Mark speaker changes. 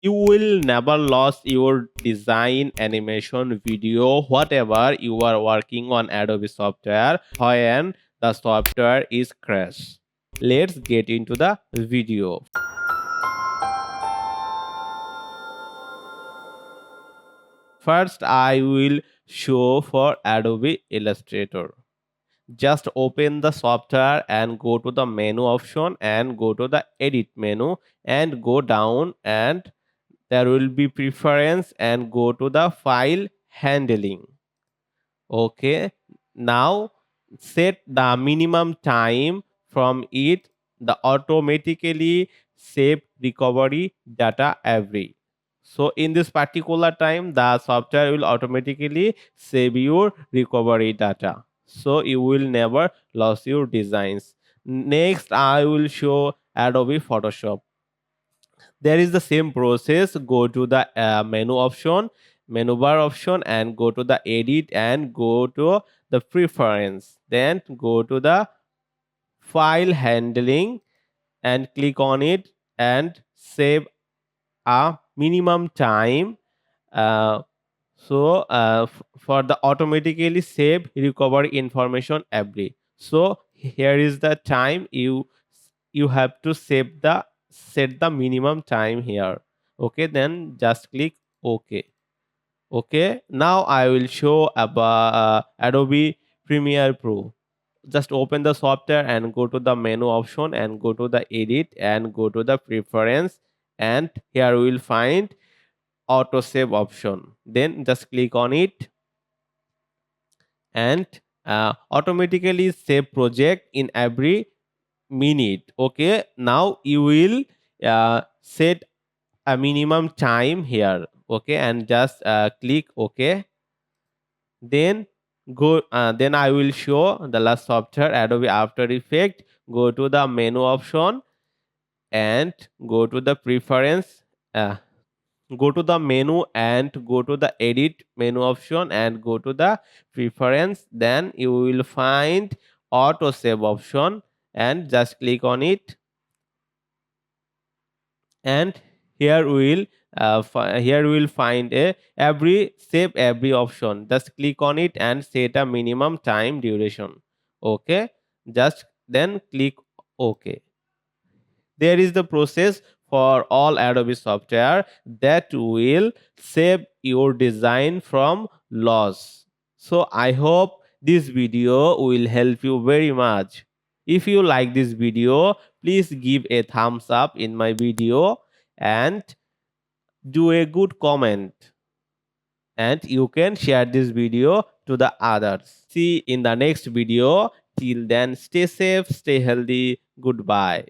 Speaker 1: You will never lose your design, animation, video, whatever you are working on Adobe software when the software is crashed. Let's get into the video. First, I will show for Adobe Illustrator. Just open the software and go to the menu option and go to the edit menu and go down, and there will be preference and go to the file handling. Okay, now set the minimum time from it. The automatically save recovery data every. So in this particular time, the software will automatically save your recovery data. So you will never lose your designs. Next, I will show Adobe Photoshop. There is the same process. Go to the menu option, menu bar option, and go to the edit and go to the preference. Then go to the file handling and click on it and save a minimum time. uh, for the automatically save recovery information every. So here is the time you have to set the minimum time here. Okay, then just click OK. Okay, now I will show about Adobe Premiere Pro. Just open the software and go to the menu option and go to the edit and go to the preference, and here we will find auto save option. Then just click on it and automatically save project in every minute. Okay, now you will set a minimum time here. Okay, and just click OK. Then then I will show the last software, Adobe After Effects. Go to the menu option and go to the preference. Go to the menu and go to the edit menu option and go to the preference. Then you will find auto save option and just click on it, and here we will here we will find a every save every option. Just click on it and set a minimum time duration. Okay, just then click OK. There is the process for all Adobe software that will save your design from loss. So I hope this video will help you very much. If you like this video, please give a thumbs up in my video and do a good comment, and you can share this video to the others. See in the next video. Till then, stay safe, stay healthy. Goodbye.